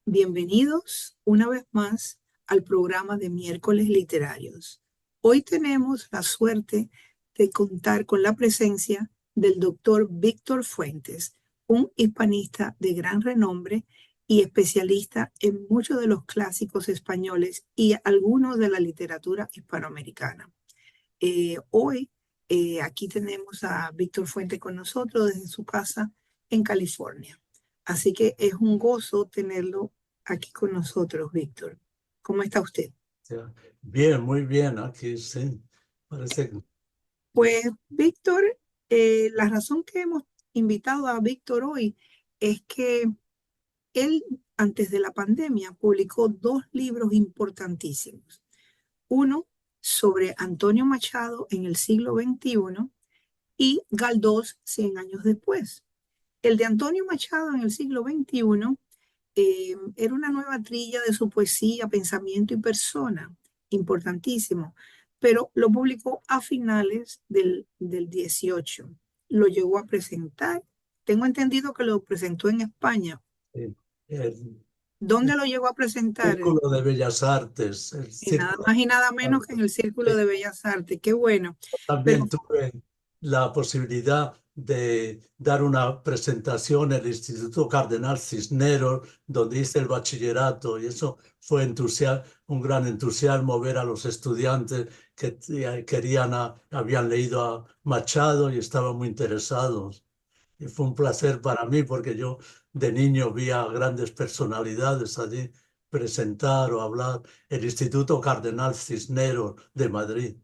Bienvenidos una vez más al programa de Miércoles Literarios. Hoy tenemos la suerte de contar con la presencia del doctor Víctor Fuentes, un hispanista de gran renombre y especialista en muchos de los clásicos españoles y algunos de la literatura hispanoamericana. Hoy aquí tenemos a Víctor Fuentes con nosotros desde su casa en California. Así que es un gozo tenerlo aquí con nosotros, Víctor. ¿Cómo está usted? Ya. Bien, muy bien, aquí sí. Parece que Pues, Víctor, la razón que hemos invitado a Víctor hoy es que él, antes de la pandemia, publicó dos libros importantísimos. Uno sobre Antonio Machado en el siglo XXI y Galdós 100 años después. El de Antonio Machado en el siglo XXI era una nueva trilla de su poesía, pensamiento y persona, importantísimo, pero lo publicó a finales del 18. Lo llegó a presentar. Tengo entendido que lo presentó en España. sí. El, ¿Dónde el lo llegó a presentar? Círculo de Bellas Artes, el Y nada Círculo más y nada de menos que en Artes. el Círculo Sí. de Bellas Artes. Qué bueno. También Pero tuve la posibilidad de dar una presentación en el Instituto Cardenal Cisneros, donde hice el bachillerato, y eso fue un gran entusiasmo ver a los estudiantes que habían leído a Machado y estaban muy interesados. Y fue un placer para mí porque yo de niño vi a grandes personalidades allí presentar o hablar. El Instituto Cardenal Cisneros de Madrid,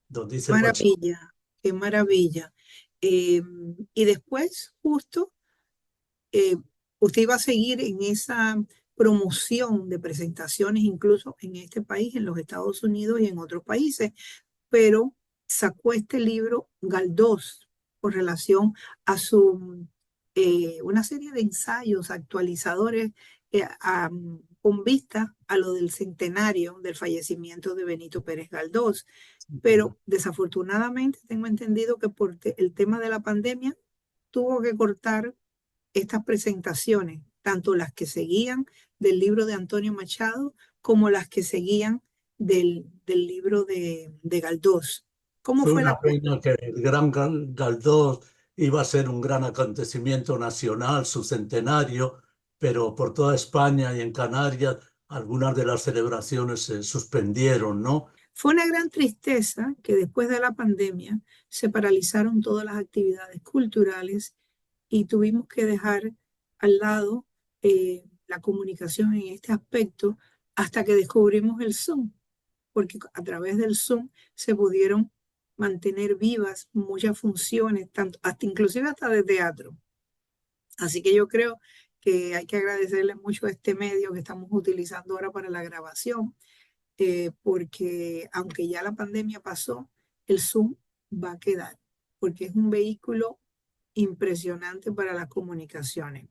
donde hice el bachillerato. maravilla, qué maravilla. Eh, y después, justo, eh, usted iba a seguir en esa promoción de presentaciones, incluso en este país, en los Estados Unidos y en otros países, pero sacó este libro Galdós con relación a una serie de ensayos actualizadores con vista a lo del centenario del fallecimiento de Benito Pérez Galdós. Pero desafortunadamente tengo entendido que el tema de la pandemia tuvo que cortar estas presentaciones, tanto las que seguían del libro de Antonio Machado como las que seguían del libro de Galdós. ¿Cómo Fue fue la una cosa? pena que el Gran Galdós iba a ser un gran acontecimiento nacional, su centenario, pero por toda España y en Canarias algunas de las celebraciones se suspendieron, ¿no? Fue una gran tristeza que después de la pandemia se paralizaron todas las actividades culturales y tuvimos que dejar al lado la comunicación en este aspecto hasta que descubrimos el Zoom, porque a través del Zoom se pudieron mantener vivas muchas funciones, tanto, hasta inclusive hasta de teatro. Así que yo creo que hay que agradecerle mucho a este medio que estamos utilizando ahora para la grabación, porque aunque ya la pandemia pasó, el Zoom va a quedar, porque es un vehículo impresionante para las comunicaciones.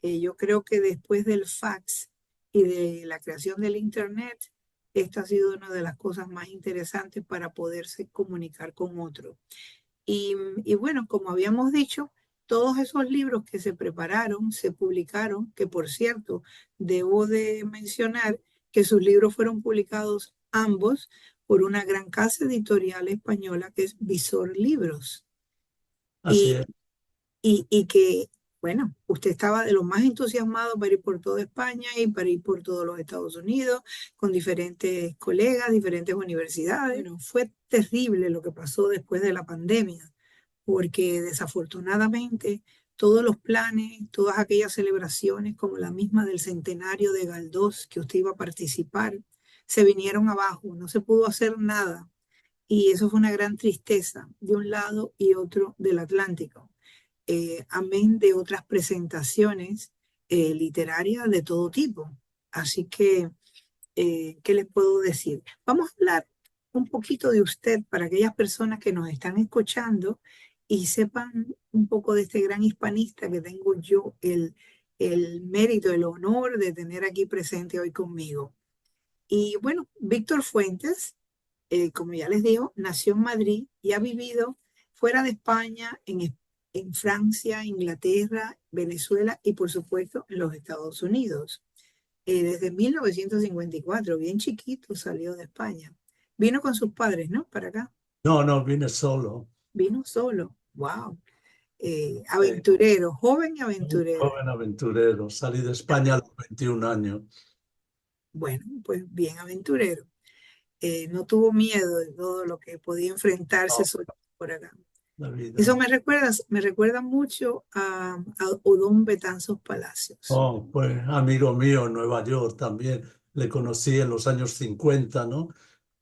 Yo creo que después del fax y de la creación del Internet, esta ha sido una de las cosas más interesantes para poderse comunicar con otros. Y bueno, como habíamos dicho, todos esos libros que se prepararon, se publicaron, que por cierto, debo de mencionar que sus libros fueron publicados ambos por una gran casa editorial española que es Visor Libros. Así Y es. y que, bueno, usted estaba de lo más entusiasmado para ir por toda España y para ir por todos los Estados Unidos, con diferentes colegas, diferentes universidades. Bueno, fue terrible lo que pasó después de la pandemia, porque desafortunadamente todos los planes, todas aquellas celebraciones, como la misma del centenario de Galdós, que usted iba a participar, se vinieron abajo, no se pudo hacer nada. Y eso fue una gran tristeza de un lado y otro del Atlántico, amén de otras presentaciones literarias de todo tipo. Así que, ¿qué les puedo decir? Vamos a hablar un poquito de usted para aquellas personas que nos están escuchando y sepan un poco de este gran hispanista que tengo yo el mérito, el honor de tener aquí presente hoy conmigo. Y bueno, Víctor Fuentes, como ya les digo, nació en Madrid y ha vivido fuera de España, en Francia, Inglaterra, Venezuela y por supuesto en los Estados Unidos. desde 1954, bien chiquito salió de España. Vino con sus padres, ¿no? Para acá. No, no, vine solo. Vino solo. Wow. Sí, Aventurero, joven y un aventurero. joven aventurero. Salí de España a los 21 años. Bueno, pues bien aventurero. No tuvo miedo de todo lo que podía enfrentarse No, solo por acá. la vida. Eso me recuerda mucho a Odón Betanzos Palacios. Oh, pues amigo mío en Nueva York también. Le conocí en los años 50, ¿no?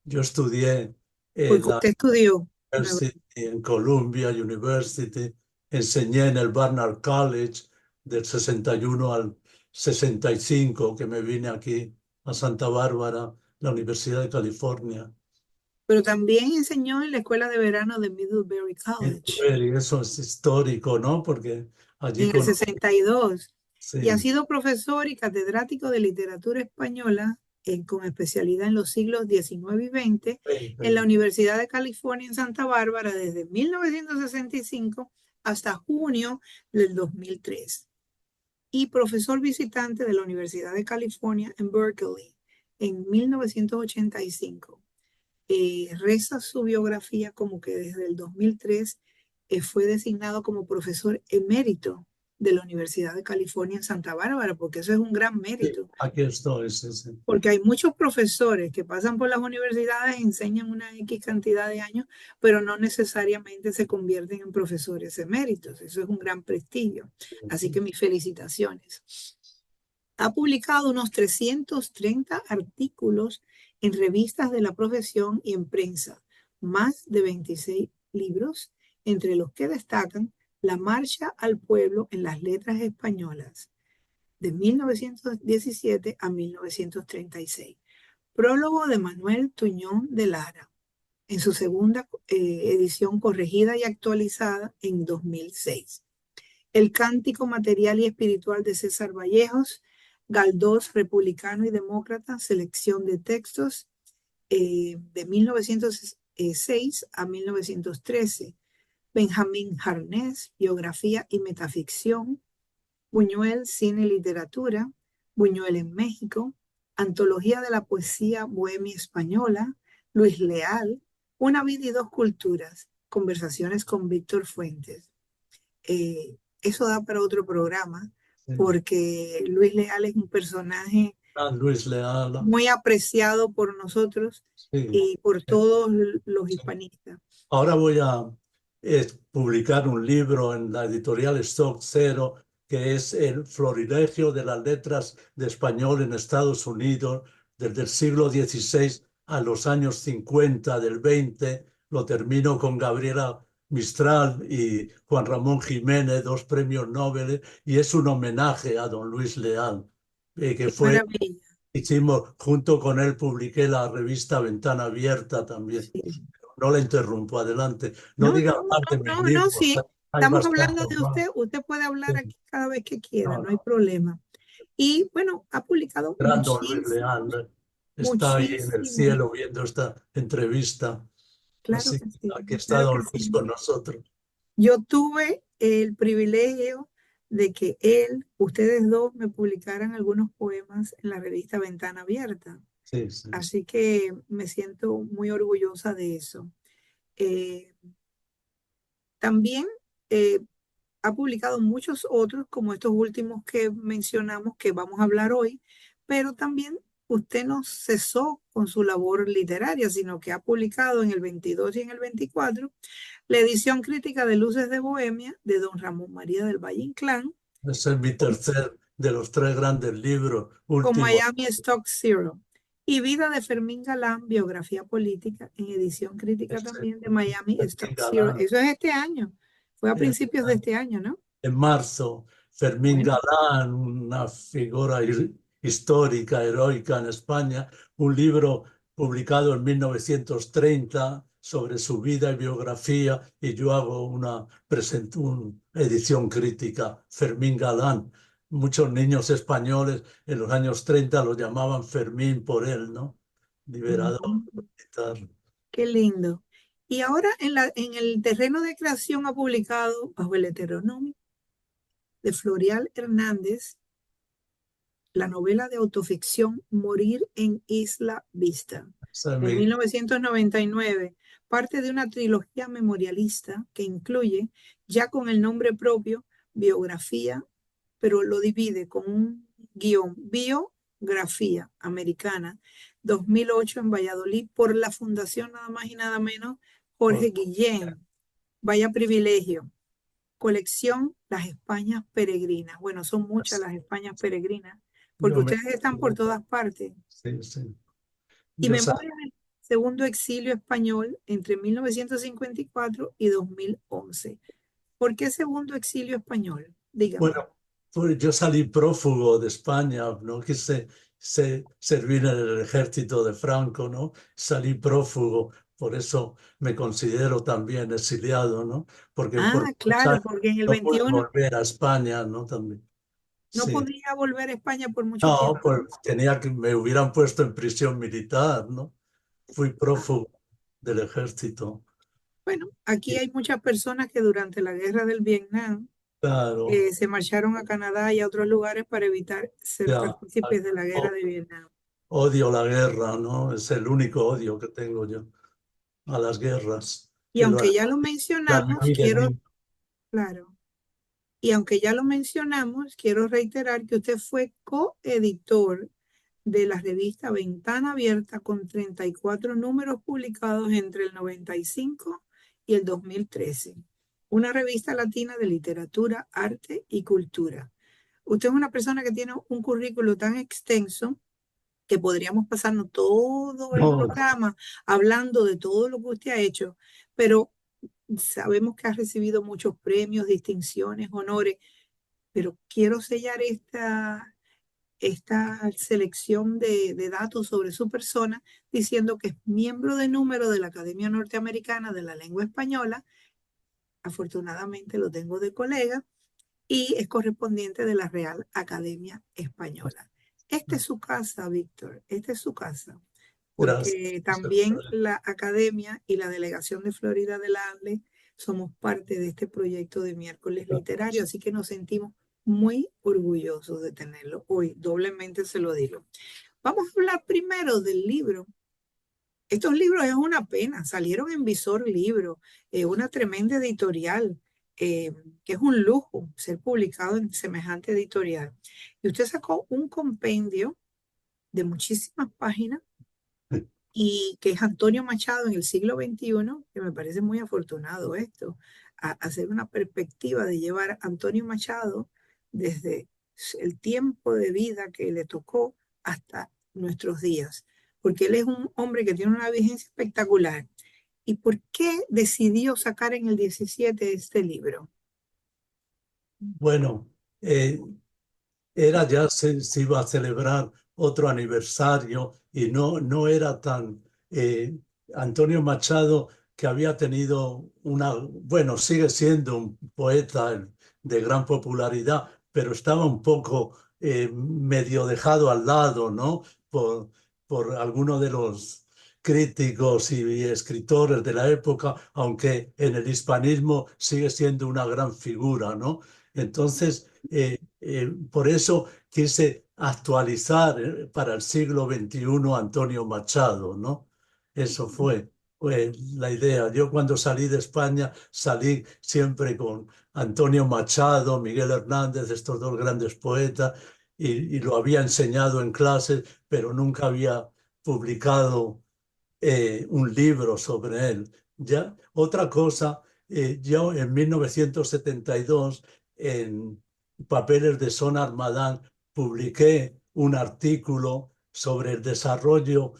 Yo estudié en Porque la usted estudió en Nueva University, en Columbia University, enseñé en el Barnard College del 61 al 65, que me vine aquí a Santa Bárbara, la Universidad de California. pero también enseñó en la escuela de verano de Middlebury College Y eso es histórico, ¿no? Porque allí en el con... 62 y ha Sí, sido profesor y catedrático de literatura española con especialidad en los siglos XIX y XX en la Universidad de California en Santa Bárbara desde 1965 hasta junio del 2003 y profesor visitante de la Universidad de California en Berkeley en 1985. Reza su biografía como que desde el 2003 fue designado como profesor emérito de la Universidad de California en Santa Bárbara, porque eso es un gran sí, mérito, aquí estoy, sí, sí. porque hay muchos profesores que pasan por las universidades, enseñan una X cantidad de años, pero no necesariamente se convierten en profesores eméritos. Eso es un gran prestigio. Así que mis felicitaciones. Ha publicado unos 330 artículos en revistas de la profesión y en prensa, más de 26 libros, entre los que destacan La Marcha al Pueblo en las Letras Españolas, de 1917 a 1936. Prólogo de Manuel Tuñón de Lara, en su segunda edición corregida y actualizada en 2006. El Cántico Material y Espiritual de César Vallejos, Galdós, Republicano y Demócrata, selección de textos de 1906 a 1913. Benjamín Jarnés, Biografía y Metaficción. Buñuel, Cine y Literatura. Buñuel en México. Antología de la Poesía Bohemia Española. Luis Leal, Una vida y dos culturas. Conversaciones con Víctor Fuentes. Eso da para otro programa, Sí. porque Luis Leal es un personaje Ah, Luis Leal, muy apreciado por nosotros sí. y por todos los hispanistas. Ahora voy a publicar un libro en la editorial Stock Zero, que es El florilegio de las letras de español en Estados Unidos desde el siglo XVI a los años 50 del 20. Lo termino con Gabriela Mistral y Juan Ramón Jiménez, dos premios Nobel, y es un homenaje a don Luis Leal, que Qué fue, maravilla. hicimos, junto con él publiqué la revista Ventana Abierta también. Sí. No la interrumpo, adelante. No No, diga no, más de mis no, no, no, libros, sí. hay Estamos hablando bastantes de más. usted. Usted puede hablar Sí, aquí cada vez que quiera, no, no hay no. problema. Y bueno, ha publicado Gran don Luis Leal, muchísimos, está ahí en el muchísimos. cielo viendo esta entrevista. Claro Así que que sí, aquí está claro don que Luis sí. con nosotros. Yo tuve el privilegio de que ustedes dos, me publicaran algunos poemas en la revista Ventana Abierta. Sí, sí. Así que me siento muy orgullosa de eso. Eh, También eh, ha publicado muchos otros, como estos últimos que mencionamos, que vamos a hablar hoy, pero también usted no cesó con su labor literaria, sino que ha publicado en el 22 y en el 24 la edición crítica de Luces de Bohemia de don Ramón María del Valle Inclán, Ese es mi tercer de los tres grandes libros con últimos. Miami Stock Zero, y Vida de Fermín Galán, biografía política, en edición crítica Ese, también de Miami Fermín Stock Zero. Galán. Eso es este año, fue a Este principios de año. este año, ¿no? En marzo, Fermín Bueno, Galán, una figura histórica, heroica en España, un libro publicado en 1930 sobre su vida y biografía, y yo hago una edición crítica, Fermín Galán. Muchos niños españoles en los años 30 lo llamaban Fermín por él, ¿no? Liberador ujú, militar. qué lindo. Y ahora en el terreno de creación ha publicado, bajo el heteronomio de Florial Hernández, la novela de autoficción Morir en Isla Vista, esa es de 1999, parte de una trilogía memorialista que incluye, ya con el nombre propio, biografía, pero lo divide con un guión, biografía americana, 2008 en Valladolid, por la Fundación nada más y nada menos Jorge Guillén. Vaya privilegio. Colección Las Españas Peregrinas. Bueno, son muchas las Españas Peregrinas, porque yo me, ustedes están por todas partes. sí, sí. Y Yo Memorias del Segundo Exilio Español entre 1954 y 2011. ¿Por qué Segundo Exilio Español? Dígame. bueno, pues yo salí prófugo de España, no quise servir en el ejército de Franco, ¿no? Salí prófugo, por eso me considero también exiliado, ¿no? Porque por Ah, muchos claro, años porque en el no pude 21 volver a España, ¿no? También, no sí. podía volver a España por mucho No, tiempo, pues ¿no? tenía que, me hubieran puesto en prisión militar, ¿no? Fui Ah, prófugo del ejército. bueno, aquí Y hay muchas personas que durante la guerra del Vietnam claro, se marcharon a Canadá y a otros lugares para evitar ser ya, partícipes de la guerra de Vietnam. odio la guerra, ¿no? Es el único odio que tengo yo a las guerras, Y que lo aunque ya lo han mencionamos, vivido en quiero, mí. claro, y aunque ya lo mencionamos, quiero reiterar que usted fue coeditor de la revista Ventana Abierta con 34 números publicados entre el 95 y el 2013, una revista latina de literatura, arte y cultura. Usted es una persona que tiene un currículo tan extenso que podríamos pasarnos todo el No, programa hablando de todo lo que usted ha hecho, pero sabemos que ha recibido muchos premios, distinciones, honores, pero quiero sellar esta selección de datos sobre su persona diciendo que es miembro de número de la Academia Norteamericana de la Lengua Española, afortunadamente lo tengo de colega, y es correspondiente de la Real Academia Española. Esta es su casa, Víctor, esta es su casa, gracias. porque también la Academia y la Delegación de Florida de la ANLE somos parte de este proyecto de miércoles literario, así que nos sentimos muy orgullosos de tenerlo hoy, doblemente se lo digo. Vamos a hablar primero del libro. Estos libros es una pena, salieron en Visor Libro, una tremenda editorial, que es un lujo ser publicado en semejante editorial. Y usted sacó un compendio de muchísimas páginas y que es Antonio Machado en el siglo XXI, que me parece muy afortunado esto, hacer una perspectiva de llevar a Antonio Machado desde el tiempo de vida que le tocó hasta nuestros días, porque él es un hombre que tiene una vigencia espectacular. ¿Y por qué decidió sacar en el 17 este libro? Bueno, era ya se iba a celebrar otro aniversario y no era tan Antonio Machado, que había tenido una, bueno, sigue siendo un poeta de gran popularidad, pero estaba un poco medio dejado al lado, ¿no? Por algunos de los críticos y escritores de la época, aunque en el hispanismo sigue siendo una gran figura, ¿no? Entonces, por eso quise actualizar para el siglo XXI Antonio Machado, ¿no? Eso fue la idea. Yo cuando salí de España salí siempre con Antonio Machado, Miguel Hernández, estos dos grandes poetas, y lo había enseñado en clases, pero nunca había publicado un libro sobre él. ¿Ya? Otra cosa, yo en 1972, en Papeles de Son Armadán, publiqué un artículo sobre el desarrollo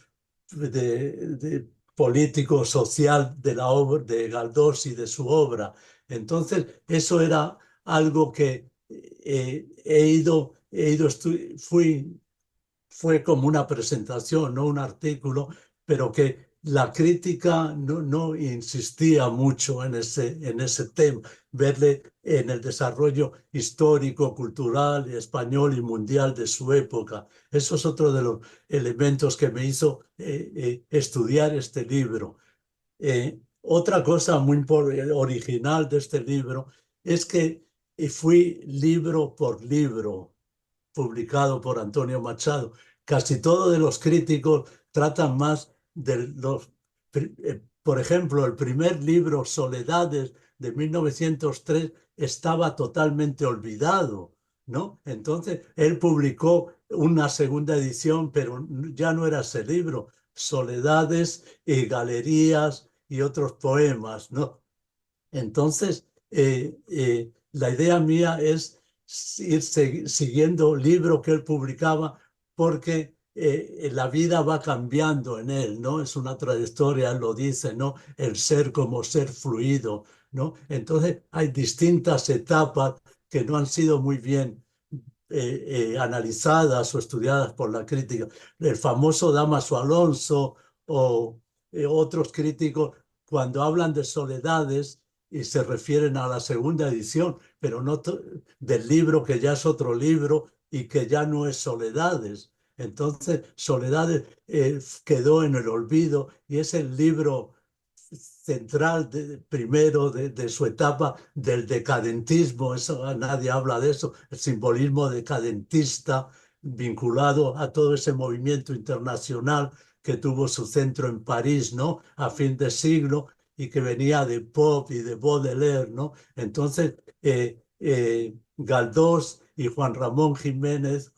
político social de la obra de Galdós y de su obra. Entonces, eso era algo que fue como una presentación, no un artículo, pero que la crítica no insistía mucho en ese tema, verle en el desarrollo histórico, cultural, español y mundial de su época. Eso es otro de los elementos que me hizo estudiar este libro. Otra cosa muy original de este libro es que fui libro por libro publicado por Antonio Machado. Casi todos de los críticos tratan más de los... Por ejemplo, el primer libro, Soledades, de 1903, estaba totalmente olvidado, ¿no? Entonces, él publicó una segunda edición, pero ya no era ese libro, Soledades y Galerías y otros poemas, ¿no? Entonces, la idea mía es ir siguiendo el libro que él publicaba porque la vida va cambiando en él, ¿no? Es una trayectoria, él lo dice, ¿no? El ser como ser fluido, ¿no? Entonces, hay distintas etapas que no han sido muy bien analizadas o estudiadas por la crítica. El famoso Dámaso Alonso o otros críticos, cuando hablan de soledades y se refieren a la segunda edición, pero no del libro que ya es otro libro y que ya no es Soledades. Entonces, Soledades quedó en el olvido y es el libro central primero de su etapa del decadentismo. Eso, nadie habla de eso, el simbolismo decadentista vinculado a todo ese movimiento internacional que tuvo su centro en París, ¿no? A fin de siglo y que venía de Pope y de Baudelaire, ¿no? Entonces, Galdós y Juan Ramón Jiménez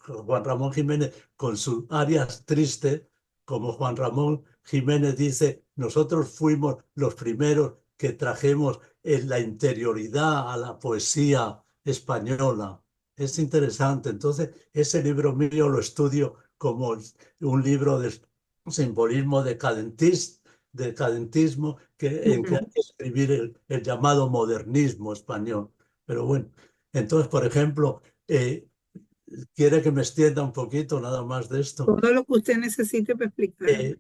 con sus arias tristes, como Juan Ramón Jiménez dice, nosotros fuimos los primeros que trajimos en la interioridad a la poesía española. Es interesante. Entonces, ese libro mío lo estudio como un libro de simbolismo decadentismo en que hay que escribir el llamado modernismo español. Pero bueno, entonces, por ejemplo, quiere que me extienda un poquito nada más de esto. Todo lo que usted necesite para explicar. Eh,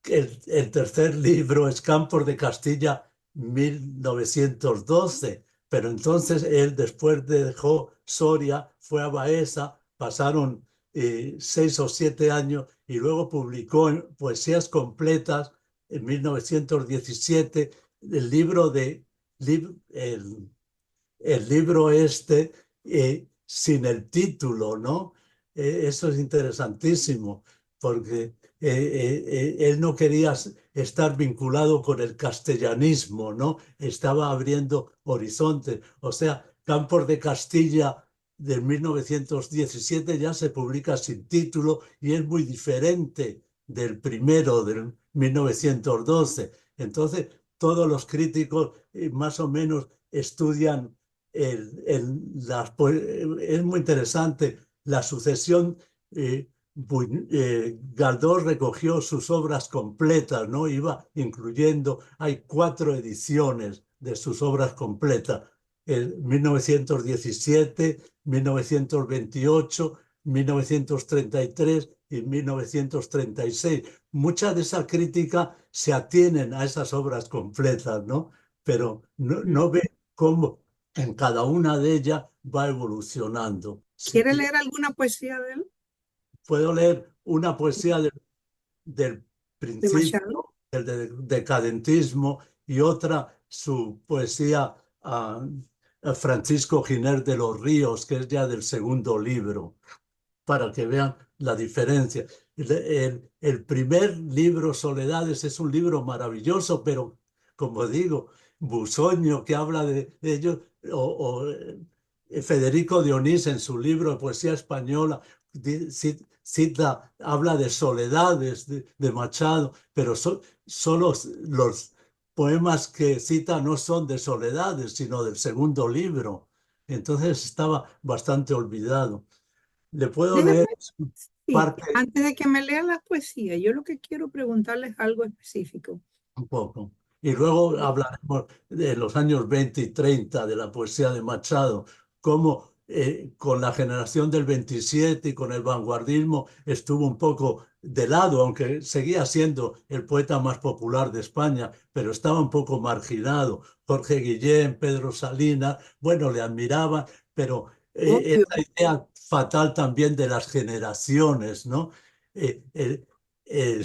el tercer libro es Campos de Castilla 1912, pero entonces él después dejó Soria, fue a Baeza, pasaron 6 o 7 años y luego publicó en Poesías Completas en 1917 el libro el libro este sin el título, ¿no? Eso es interesantísimo, porque él no quería estar vinculado con el castellanismo, ¿no? Estaba abriendo horizontes. O sea, Campos de Castilla de 1917 ya se publica sin título y es muy diferente del primero del 1912. Entonces, todos los críticos más o menos estudian es muy interesante la sucesión. Galdós recogió sus obras completas, ¿no? Iba incluyendo, hay 4 ediciones de sus obras completas, 1917, 1928, 1933 y 1936. Mucha de esa crítica se atienen a esas obras completas, ¿no? Pero no ve cómo en cada una de ellas va evolucionando. Si ¿Quiere leer alguna poesía de él, puedo leer una poesía del de Machado? principio, del decadentismo, y otra, su poesía a Francisco Giner de los Ríos, que es ya del segundo libro, para que vean la diferencia. El primer libro, Soledades, es un libro maravilloso, pero como digo, Busoño, que habla de ellos, Federico Dionís en su libro de poesía española, habla de soledades de Machado, pero solo los poemas que cita no son de soledades, sino del segundo libro. Entonces estaba bastante olvidado. Le puedo leer Déjeme, sí, parte antes de que me lean las poesías, yo lo que quiero preguntarles es algo específico. un poco. Y luego hablaremos de los años 20 y 30 de la poesía de Machado, cómo con la generación del 27 y con el vanguardismo estuvo un poco de lado, aunque seguía siendo el poeta más popular de España, pero estaba un poco marginado. Jorge Guillén, Pedro Salinas, bueno, le admiraban, pero Obvio. esta idea fatal también de las generaciones, ¿no? Eh, eh, eh,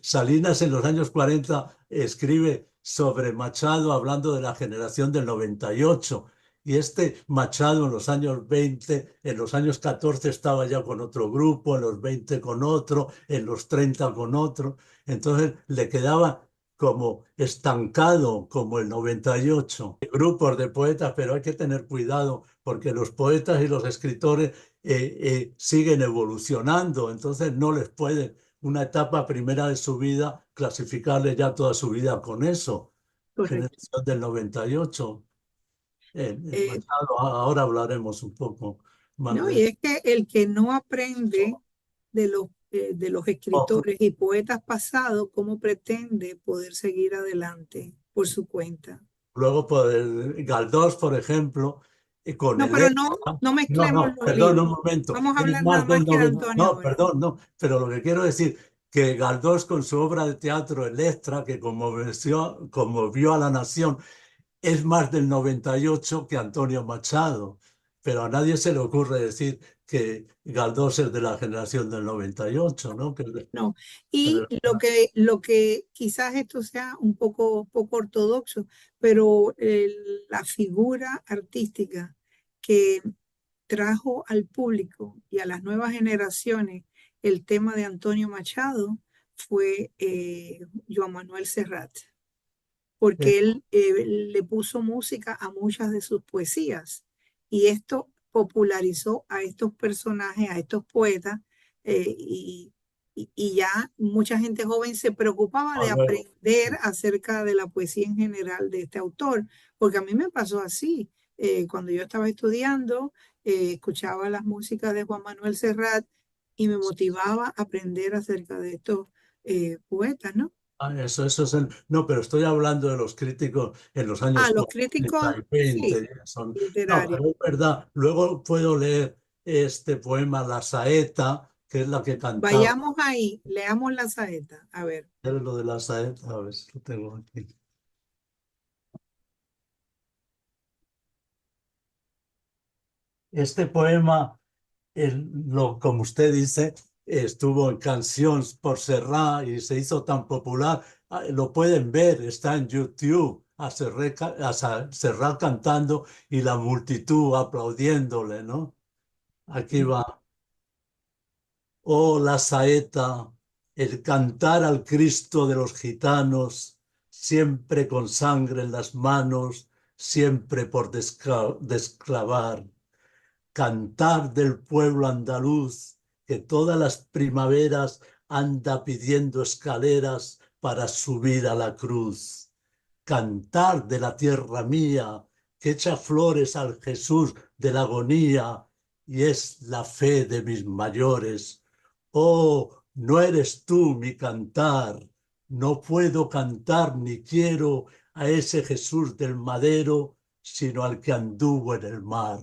Salinas en los años 40 escribe sobre Machado hablando de la generación del 98 Y este Machado en los años 20, en los años 14 estaba ya con otro grupo, en los 20 con otro, en los 30 con otro. Entonces le quedaba como estancado como el 98. Grupos de poetas, pero hay que tener cuidado porque los poetas y los escritores siguen evolucionando, entonces no les pueden una etapa primera de su vida clasificarle ya toda su vida con eso. correcto. Generación del 98. Eh, Machado, ahora hablaremos un poco más no, de y eso. es que el que no aprende de los escritores y poetas pasados, ¿cómo pretende poder seguir adelante por su cuenta? Luego, por Galdós, por ejemplo, con No, el pero no, no no, mezclemos no, los perdón un libros. momento, Vamos a es hablar nada más más del que de 90, Antonio no, ahora. perdón, no, pero lo que quiero decir, que Galdós con su obra de teatro Electra, que conmovió a la nación, es más del 98 que Antonio Machado, pero a nadie se le ocurre decir que Galdós es de la generación del 98, ¿no? No. Y lo que quizás esto sea un poco ortodoxo, pero la figura artística que trajo al público y a las nuevas generaciones el tema de Antonio Machado fue Joan Manuel Serrat, eh, porque él le puso música a muchas de sus poesías y esto popularizó a estos personajes, a estos poetas, y ya mucha gente joven se preocupaba de luego, aprender acerca de la poesía en general de este autor, porque a mí me pasó así. Cuando yo estaba estudiando, escuchaba las músicas de Juan Manuel Serrat y me motivaba a aprender acerca de estos poetas, ¿no? eso es no, pero estoy hablando de los críticos en los Ah, años los 40 críticos, y sí, 20. No, literarios. pero es verdad. Luego puedo leer este poema La Saeta, que es la que cantaba. Vayamos ahí, leamos la saeta. A ver, Es lo de La Saeta, a ver si lo tengo aquí. Este poema, como usted dice, estuvo en Canciones por Serrat y se hizo tan popular. Lo pueden ver, está en YouTube, Serrat cantando y la multitud aplaudiéndole, ¿no? Aquí va. Oh, la saeta, el cantar al Cristo de los gitanos, siempre con sangre en las manos, siempre por desclavar. Cantar del pueblo andaluz que todas las primaveras anda pidiendo escaleras para subir a la cruz. Cantar de la tierra mía que echa flores al Jesús de la agonía y es la fe de mis mayores. Oh, no eres tú mi cantar, no puedo cantar ni quiero a ese Jesús del madero, sino al que anduvo en el mar.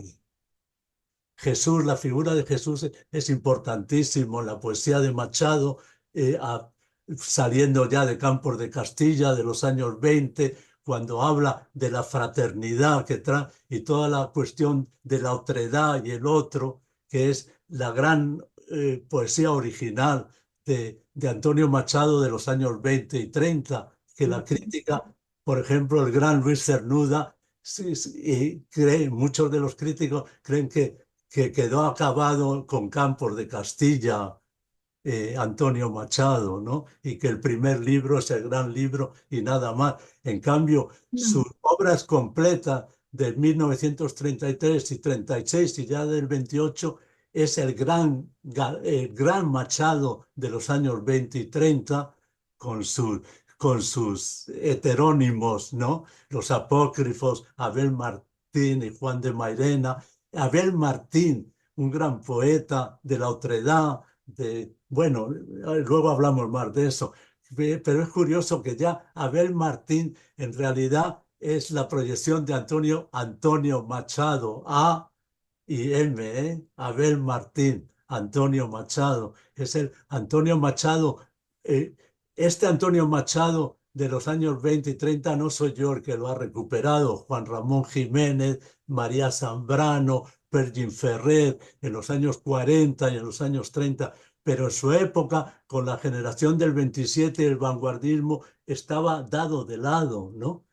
Jesús, la figura de Jesús es importantísimo en la poesía de Machado, eh, a- saliendo ya de Campos de Castilla de los años 20, cuando habla de la fraternidad que trae y toda la cuestión de la otredad y el otro, que es la gran poesía original de Antonio Machado de los años 20 y 30, que la crítica, por ejemplo, el gran Luis Cernuda, sí, sí, y muchos de los críticos creen que quedó acabado con Campos de Castilla, Antonio Machado, ¿no? Y que el primer libro es el gran libro y nada más. En cambio, sus no, obras completas de 1933 y 36 y ya del 28 es el gran Machado de los años 20 y 30 con con sus heterónimos, ¿no? Los apócrifos, Abel Martín y Juan de Mairena. Abel Martín, un gran poeta de la otredad, bueno, luego hablamos más de eso, pero es curioso que ya Abel Martín en realidad es la proyección de Antonio Machado, A y M, Abel Martín, Antonio Machado, es el Antonio Machado, eh, este Antonio Machado de los años 20 y 30 no soy yo el que lo ha recuperado, Juan Ramón Jiménez, María Zambrano, Pergin Ferrer, en los años 40 y en los años 30, pero en su época, con la generación del 27 y el vanguardismo, estaba dado de lado, ¿no?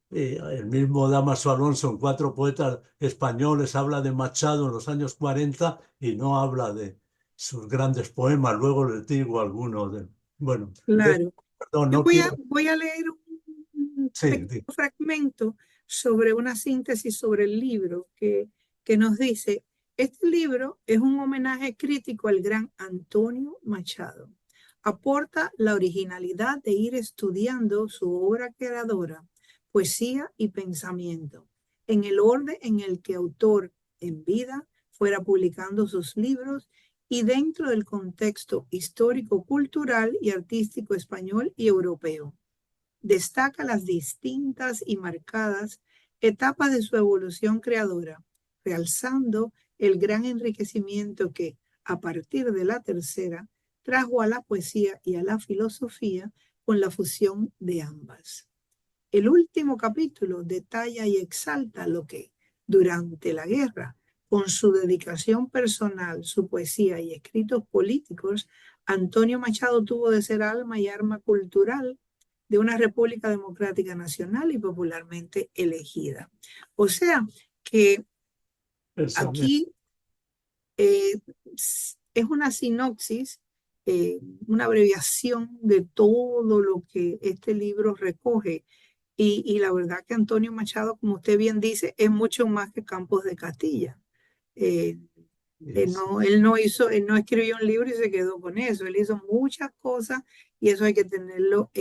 el mismo Dámaso Alonso, en Cuatro poetas españoles, habla de Machado en los años 40 y no habla de sus grandes poemas. Luego les digo algunos de... Bueno, Claro. perdón, Yo no quiero... voy a leer un Sí, pequeño fragmento sobre una síntesis sobre el libro que nos dice, este libro es un homenaje crítico al gran Antonio Machado. Aporta la originalidad de ir estudiando su obra creadora, poesía y pensamiento, en el orden en el que autor en vida fuera publicando sus libros y dentro del contexto histórico, cultural y artístico español y europeo. Destaca las distintas y marcadas etapas de su evolución creadora, realzando el gran enriquecimiento que, a partir de la tercera, trajo a la poesía y a la filosofía con la fusión de ambas. El último capítulo detalla y exalta lo que, durante la guerra, con su dedicación personal, su poesía y escritos políticos, Antonio Machado tuvo de ser alma y arma cultural de una República Democrática Nacional y popularmente elegida. O sea que pensamiento. aquí es una sinopsis, una abreviación de todo lo que este libro recoge. Y la verdad que Antonio Machado, como usted bien dice, es mucho más que Campos de Castilla. Eh, él no escribió un libro y se quedó con eso. Él hizo muchas cosas y eso hay que tenerlo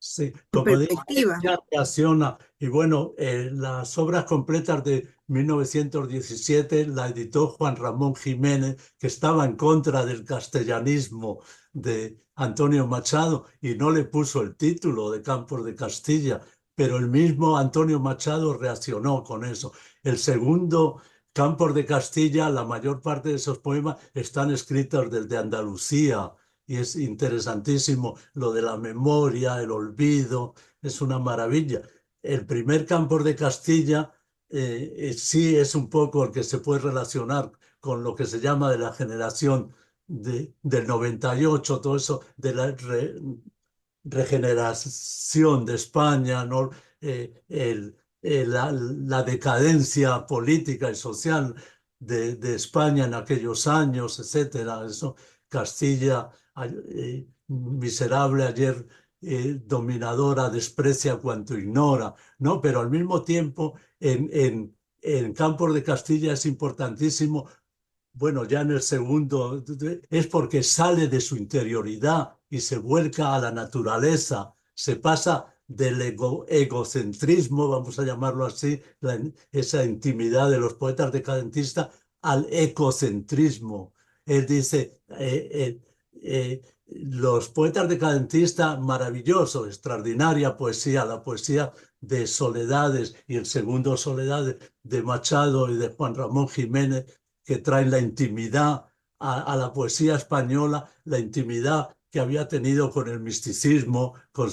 Sí, en como digo, perspectiva. ella reacciona. Y bueno, las obras completas de 1917 la editó Juan Ramón Jiménez, que estaba en contra del castellanismo de Antonio Machado y no le puso el título de Campos de Castilla, pero el mismo Antonio Machado reaccionó con eso. El segundo, Campos de Castilla, la mayor parte de esos poemas están escritos desde Andalucía y es interesantísimo lo de la memoria, el olvido, es una maravilla. El primer Campos de Castilla sí es un poco el que se puede relacionar con lo que se llama de la generación del 98, todo eso de la regeneración de España, ¿no? La decadencia política y social de España en aquellos años, etcétera. Eso, Castilla, miserable ayer, dominadora, desprecia cuanto ignora, ¿no? Pero al mismo tiempo, en Campos de Castilla es importantísimo bueno, ya en el segundo es porque sale de su interioridad y se vuelca a la naturaleza, se pasa del egocentrismo, vamos a llamarlo así, esa intimidad de los poetas decadentistas, al ecocentrismo. Él dice, los poetas decadentistas, maravilloso, extraordinaria poesía, la poesía de Soledades y el segundo Soledades de Machado y de Juan Ramón Jiménez, que traen la intimidad a la poesía española, la intimidad que había tenido con el misticismo, con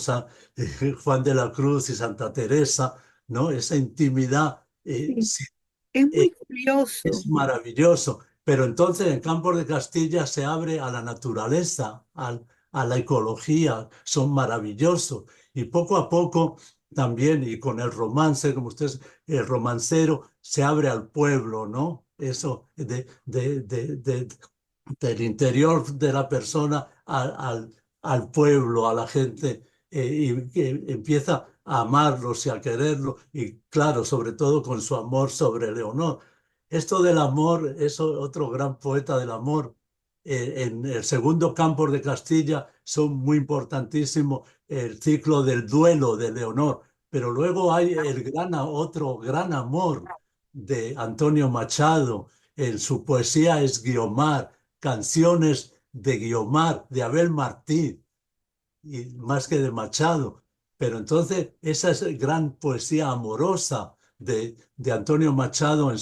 Juan de la Cruz y Santa Teresa, ¿no? Esa intimidad Sí. sí, Es eh, muy curioso. es maravilloso. Pero entonces en Campos de Castilla se abre a la naturaleza, a la ecología, son maravillosos. Y poco a poco también, y con el romance, como usted es el romancero, se abre al pueblo, ¿no? Eso del interior de la persona al pueblo, a la gente, y que empieza a amarlos y a quererlos, y claro, sobre todo con su amor sobre Leonor. Esto del amor es otro gran poeta del amor. En el segundo Campos de Castilla son muy importantísimos el ciclo del duelo de Leonor, pero luego hay otro gran amor de Antonio Machado. En su poesía es Guiomar, canciones de Guiomar, de Abel Martí, y más que de Machado. Pero entonces esa es gran poesía amorosa de Antonio Machado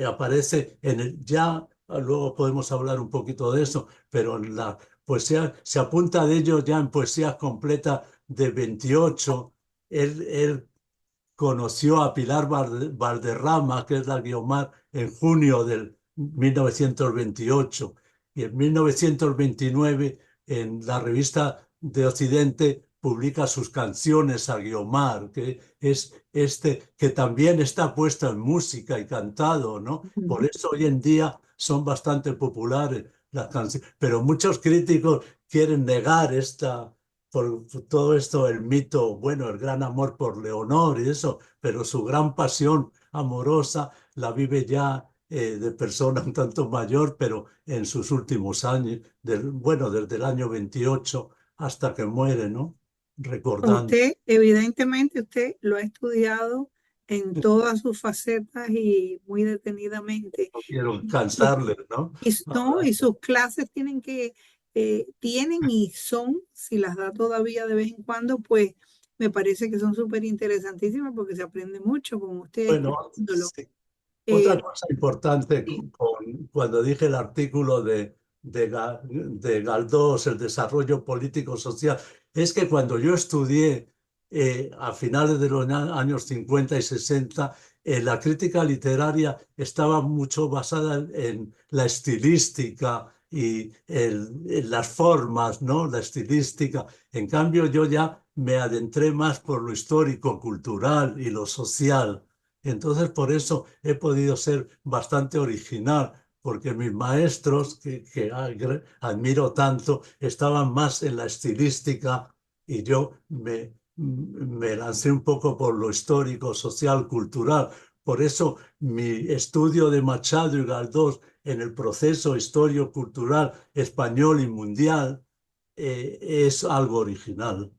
aparece en el, ya luego podemos hablar un poquito de eso, pero en la poesía se apunta de ello ya en poesías completas de 28. Él conoció a Pilar Valderrama, que es la Guiomar, en junio del 1928. Y en 1929, en la revista de Occidente, publica sus canciones a Guiomar, que es este, que también está puesto en música y cantado, ¿no? Por Ujú. eso hoy en día son bastante populares las canciones, pero muchos críticos quieren negar por todo esto, el mito, bueno, el gran amor por Leonor y eso, pero su gran pasión amorosa la vive ya de persona un tanto mayor, pero en sus últimos años, bueno, desde el año 28 hasta que muere, ¿no? Recordando. Usted, evidentemente, usted lo ha estudiado en todas sus facetas y muy detenidamente. No quiero Y, cansarles, ¿no? no, y Hablando. sus clases tienen y son, si las da todavía de vez en cuando, pues me parece que son súper interesantísimas porque se aprende mucho con usted Bueno, escuchándolo. sí. Otra Eh, cosa importante sí, cuando dije el artículo de Galdós, el desarrollo político-social, es que cuando yo estudié a finales de los años 50 y 60, la crítica literaria estaba mucho basada en la estilística y en las formas, ¿no? La estilística. En cambio, yo ya me adentré más por lo histórico, cultural y lo social. Entonces, por eso he podido ser bastante original, porque mis maestros, que admiro tanto, estaban más en la estilística y yo me lancé un poco por lo histórico, social, cultural. Por eso mi estudio de Machado y Galdós en el proceso histórico-cultural español y mundial es algo original.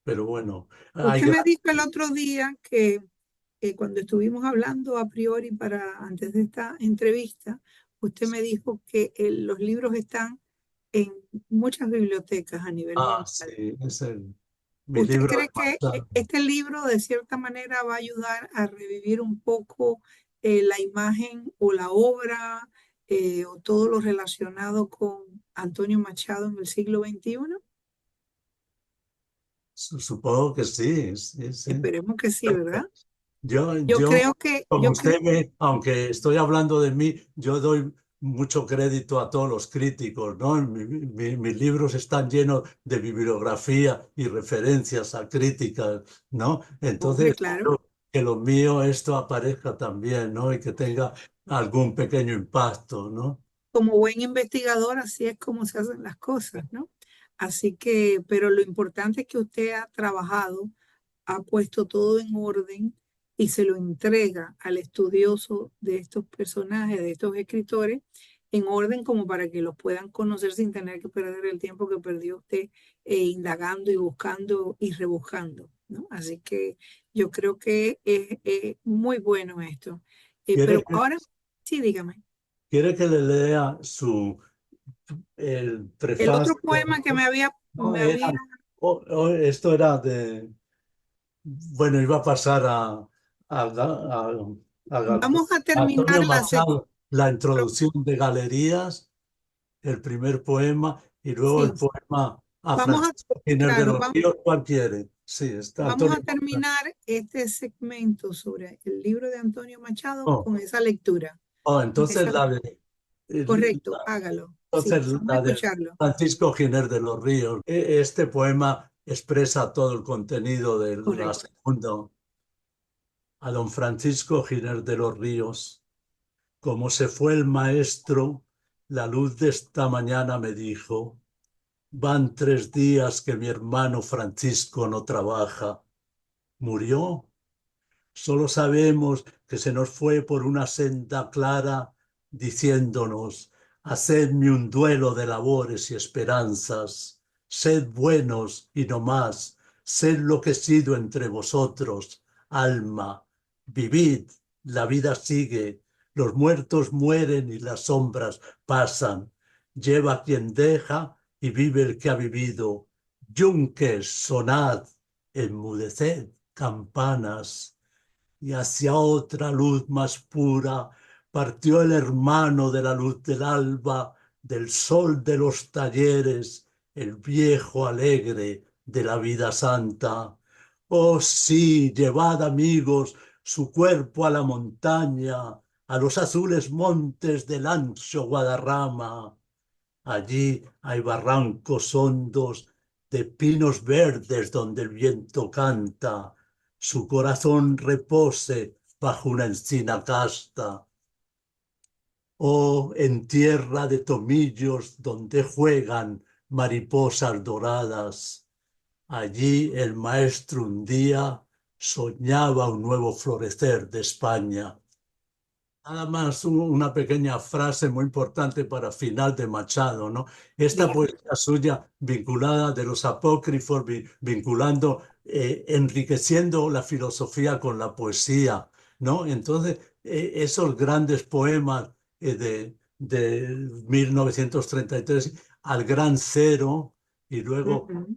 Pero bueno, hay usted me grandes. dijo el otro día que cuando estuvimos hablando a priori para antes de esta entrevista, usted me dijo que los libros están en muchas bibliotecas a nivel Ah, mundial. sí, mi ¿Usted libro de cree que Machado. este libro de cierta manera va a ayudar a revivir un poco la imagen o la obra o todo lo relacionado con Antonio Machado en el siglo XXI? Supongo que sí, sí, sí. Esperemos que sí, ¿verdad? Yo, como Yo creo, usted ve, aunque estoy hablando de mí, yo doy mucho crédito a todos los críticos, ¿no? Mis libros están llenos de bibliografía y referencias a críticas, ¿no? hombre, Entonces, claro. espero que lo mío, esto aparezca también, ¿no? Y que tenga algún pequeño impacto, ¿no? Como buen investigador, así es como se hacen las cosas, ¿no? Así que, pero lo importante es que usted ha trabajado, ha puesto todo en orden y se lo entrega al estudioso de estos personajes, de estos escritores, en orden como para que los puedan conocer sin tener que perder el tiempo que perdió usted indagando y buscando y rebuscando, ¿no? Así que yo creo que es muy bueno esto. ¿Quiere Pero que, ahora, sí, dígame. quiere que le lea el El otro prefacio? poema que No, me había, esto era de, bueno, iba a pasar a vamos a terminar Antonio la sección, Machado, la introducción de Galerías, el primer poema, y luego el sí, poema a vamos a, Francisco Giner de claro, los Ríos, ¿cuál quiere? Sí, está vamos Antonio a Machado. terminar este segmento sobre el libro de Antonio Machado Oh, con esa lectura, con entonces esa, la de, correcto, hágalo, sí, entonces vamos a la de escucharlo, Francisco Giner de los Ríos. Este poema expresa todo el contenido de la correcto. segunda. A don Francisco Giner de los Ríos. Como se fue el maestro, la luz de esta mañana me dijo, van 3 días que mi hermano Francisco no trabaja. ¿Murió? Solo sabemos que se nos fue por una senda clara, diciéndonos, hacedme un duelo de labores y esperanzas, sed buenos y no más, sed lo que he sido entre vosotros, alma, vivid, la vida sigue, los muertos mueren y las sombras pasan, lleva quien deja y vive el que ha vivido, yunques, sonad, enmudeced, campanas y hacia otra luz más pura partió el hermano de la luz del alba, del sol de los talleres, el viejo alegre de la vida santa. Oh sí, llevad amigos su cuerpo a la montaña, a los azules montes del ancho Guadarrama. Allí hay barrancos hondos de pinos verdes donde el viento canta, su corazón repose bajo una encina casta. Oh, en tierra de tomillos donde juegan mariposas doradas, allí el maestro un día soñaba un nuevo florecer de España. Nada más una pequeña frase muy importante para final de Machado, ¿no? Esta Dígame. poesía suya vinculada de los apócrifos, vinculando, enriqueciendo la filosofía con la poesía, ¿no? Entonces, esos grandes poemas de 1933, Al Gran Cero, y luego Ujú,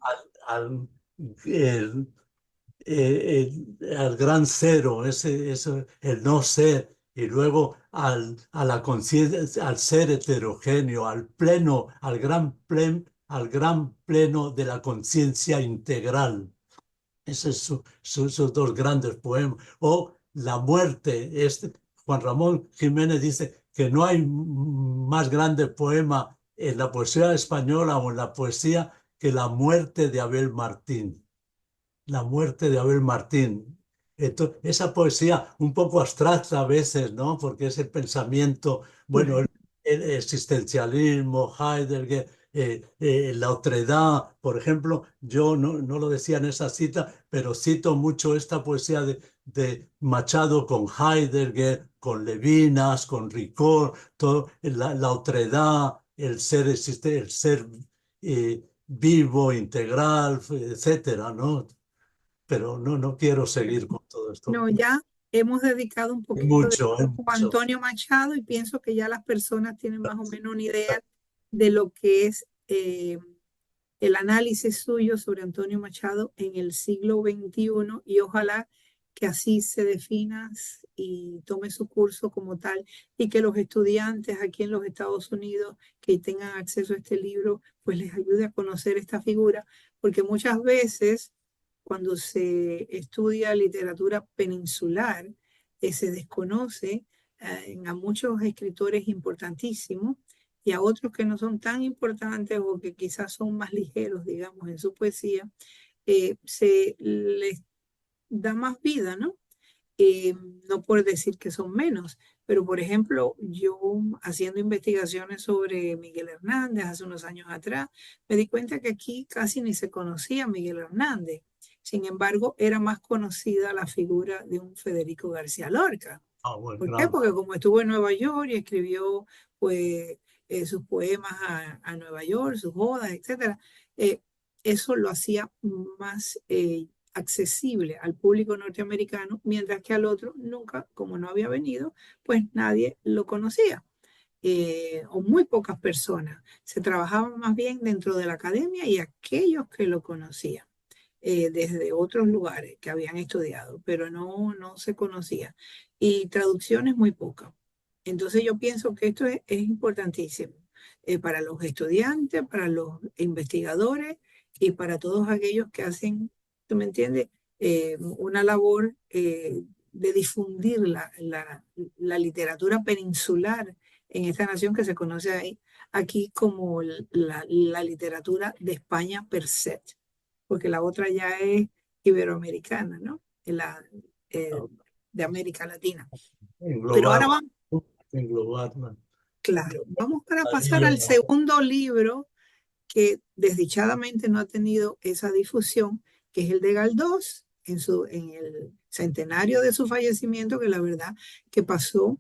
el, al gran cero, el no ser, y luego a la conciencia, al ser heterogéneo, al pleno, al gran pleno de la conciencia integral. Esos son sus dos grandes poemas. O La muerte. Juan Ramón Jiménez dice que no hay más grande poema en la poesía española o en la poesía que La muerte de Abel Martín. La muerte de Abel Martín. Esa poesía un poco abstracta a veces, ¿no? Porque es el pensamiento, bueno, claro. el existencialismo, Heidegger, la otredad, por ejemplo, yo no lo decía en esa cita, pero cito mucho esta poesía de Machado con Heidegger, con Levinas, con Ricoeur, todo, la otredad, el ser vivo, integral, etcétera, ¿no? Pero no quiero seguir con todo esto. No, ya hemos dedicado un poquito de Mucho, tiempo a mucho. Antonio Machado y pienso que ya las personas tienen más o menos una idea de lo que es el análisis suyo sobre Antonio Machado en el siglo XXI y ojalá que así se defina y tome su curso como tal y que los estudiantes aquí en los Estados Unidos que tengan acceso a este libro pues les ayude a conocer esta figura porque muchas veces cuando se estudia literatura peninsular se desconoce a muchos escritores importantísimos y a otros que no son tan importantes o que quizás son más ligeros, digamos, en su poesía, se les da más vida, ¿no? Eh, no por decir que son menos, pero por ejemplo, yo haciendo investigaciones sobre Miguel Hernández hace unos años atrás, me di cuenta que aquí casi ni se conocía a Miguel Hernández. Sin embargo, era más conocida la figura de un Federico García Lorca. Ah, bueno, ¿Por qué? claro. Porque como estuvo en Nueva York y escribió pues sus poemas a Nueva York, sus odas, etcétera, eh, eso lo hacía más accesible al público norteamericano, mientras que al otro nunca, como no había venido, pues nadie lo conocía. O muy pocas personas. Se trabajaba más bien dentro de la academia y aquellos que lo conocían desde otros lugares que habían estudiado, pero no se conocía. Y traducciones muy pocas. Entonces yo pienso que esto es importantísimo para los estudiantes, para los investigadores y para todos aquellos que hacen, ¿tú me entiendes? Una labor de difundir la literatura peninsular en esta nación que se conoce ahí, aquí como la literatura de España per se porque la otra ya es iberoamericana, ¿no? Eh, de América Latina. Pero Englobar, ahora vamos, englobarla. claro, vamos para pasar María, al segundo libro que desdichadamente no ha tenido esa difusión, que es el de Galdós, en el centenario de su fallecimiento, que la verdad que pasó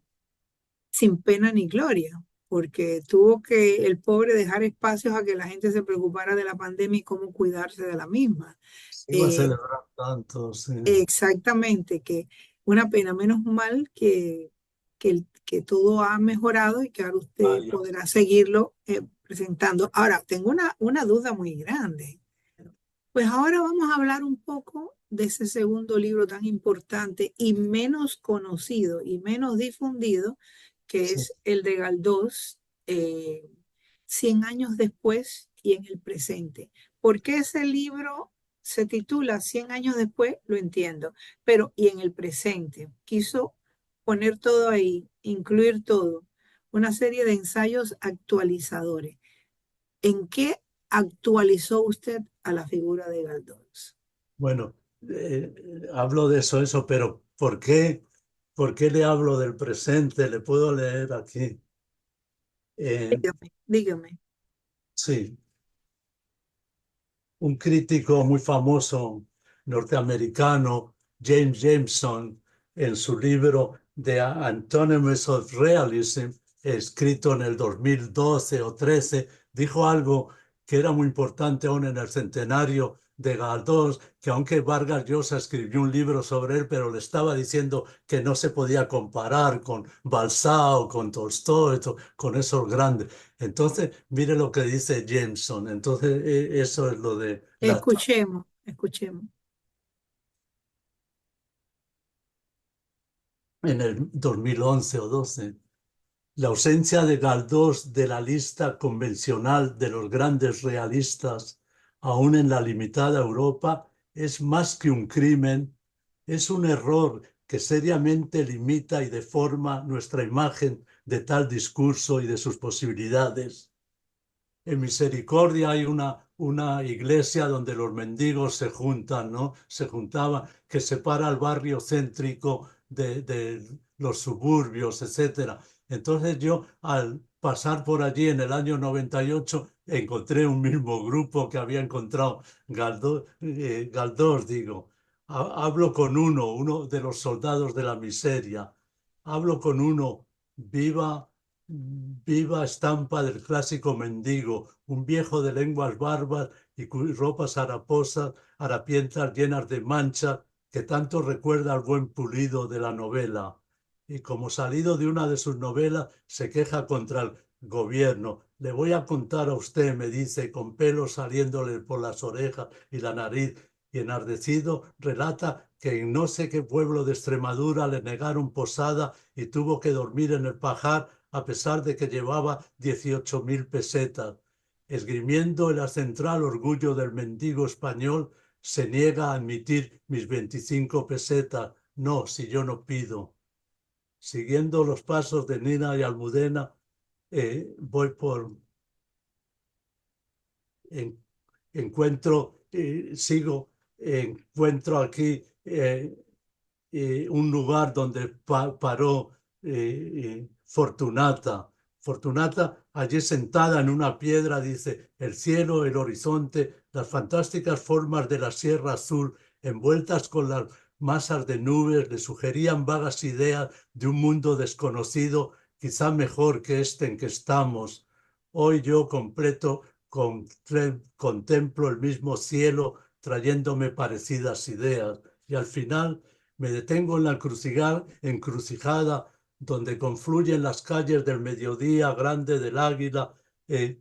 sin pena ni gloria, porque tuvo que el pobre dejar espacios a que la gente se preocupara de la pandemia y cómo cuidarse de la misma. se iba a Eh, celebrar tanto, sí. Exactamente, que una pena, menos mal que todo ha mejorado y que ahora usted Vaya, podrá seguirlo presentando. Ahora, tengo una duda muy grande. Pues ahora vamos a hablar un poco de ese segundo libro tan importante y menos conocido y menos difundido, que sí. es el de Galdós, 100 años después y en el presente. ¿Por qué ese libro se titula 100 años después? Lo entiendo, pero y en el presente. Quiso poner todo ahí, incluir todo, una serie de ensayos actualizadores. ¿En qué actualizó usted a la figura de Galdós? Bueno, hablo de eso, pero ¿por qué le hablo del presente? Le puedo leer aquí. Dígame, dígame. Sí, un crítico muy famoso norteamericano, James Jameson, en su libro The Antonyms of Realism, escrito en el 2012 o 13, dijo algo que era muy importante aún en el centenario de Galdós, que aunque Vargas Llosa escribió un libro sobre él, pero le estaba diciendo que no se podía comparar con Balzac o con Tolstoy, con esos grandes. Entonces, mire lo que dice Jameson. Entonces, eso es lo de la... Escuchemos, escuchemos. En el 2011 o 12. La ausencia de Galdós de la lista convencional de los grandes realistas, aún en la limitada Europa, es más que un crimen, es un error que seriamente limita y deforma nuestra imagen de tal discurso y de sus posibilidades. En Misericordia hay una iglesia donde los mendigos se juntan, ¿no? Se juntaban, que separa el barrio céntrico de los suburbios, etcétera. Entonces yo, al pasar por allí en el año 98, encontré un mismo grupo que había encontrado Galdós, digo. Hablo con uno de los soldados de la miseria. Hablo con uno, viva viva estampa del clásico mendigo, un viejo de lenguas barbas y ropas harapientas llenas de mancha que tanto recuerda al buen Pulido de la novela. Y como salido de una de sus novelas, se queja contra el gobierno. Le voy a contar a usted, me dice, con pelos saliéndole por las orejas y la nariz, y enardecido relata que en no sé qué pueblo de Extremadura le negaron posada y tuvo que dormir en el pajar a pesar de que llevaba 18.000 pesetas. Esgrimiendo el acentral orgullo del mendigo español, se niega a admitir mis 25 pesetas. No, si yo no pido. Siguiendo los pasos de Nina y Almudena, voy por... En, encuentro, encuentro aquí un lugar donde paró Fortunata. Fortunata, allí sentada en una piedra, dice, el cielo, el horizonte, las fantásticas formas de la Sierra Azul, envueltas con las masas de nubes, le sugerían vagas ideas de un mundo desconocido, quizá mejor que este en que estamos. Hoy yo completo, contemplo el mismo cielo, trayéndome parecidas ideas. Y al final me detengo en la encrucijada donde confluyen las calles del Mediodía Grande del Águila, y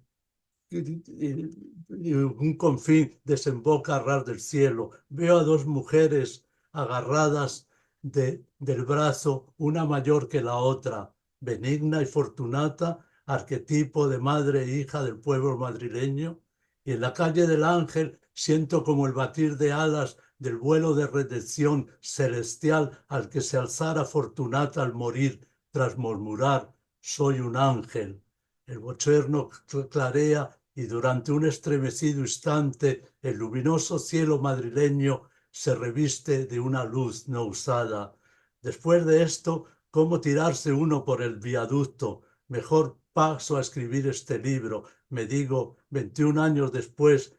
un confín desemboca a ras del cielo. Veo a dos mujeres agarradas del brazo, una mayor que la otra, Benigna y Fortunata, arquetipo de madre e hija del pueblo madrileño. Y en la calle del Ángel siento como el batir de alas del vuelo de redención celestial al que se alzara Fortunata al morir, tras murmurar, soy un ángel. El bochorno clarea y durante un estremecido instante el luminoso cielo madrileño se reviste de una luz no usada. Después de esto, ¿cómo tirarse uno por el viaducto? Mejor paso a escribir este libro, me digo 21 años después,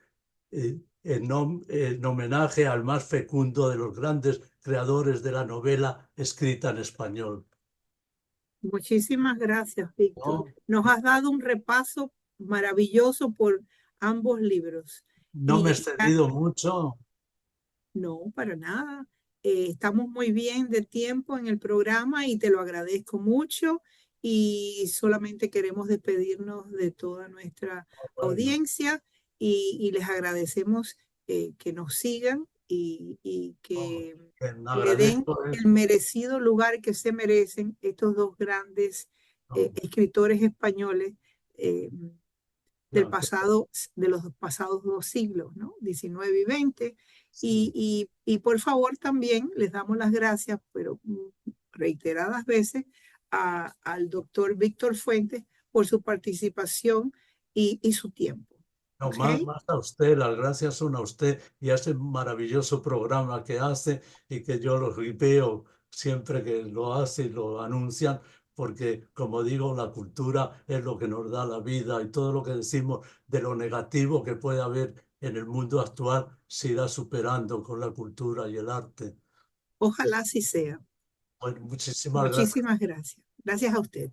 en homenaje al más fecundo de los grandes creadores de la novela escrita en español. Muchísimas gracias, Víctor. No, Nos has dado un repaso maravilloso por ambos libros. no me he Y excedido mucho. no, para nada. Estamos muy bien de tiempo en el programa y te lo agradezco mucho. Y solamente queremos despedirnos de toda nuestra Bueno, audiencia y les agradecemos que nos sigan y no, que que le den agradezco el eso. merecido lugar que se merecen estos dos grandes No, escritores españoles eh, del no, pasado, de los pasados dos siglos, ¿no? 19 y 20. sí, Y por favor también les damos las gracias, pero reiteradas veces, al doctor Víctor Fuentes por su participación y su tiempo. No, ¿ok? más a usted, las gracias son a usted y a ese maravilloso programa que hace y que yo lo veo siempre que lo hace y lo anuncian, porque como digo, la cultura es lo que nos da la vida y todo lo que decimos de lo negativo que puede haber en el mundo actual se irá superando con la cultura y el arte. Ojalá así sea. Bueno, muchísimas gracias. Muchísimas gracias. Gracias a usted.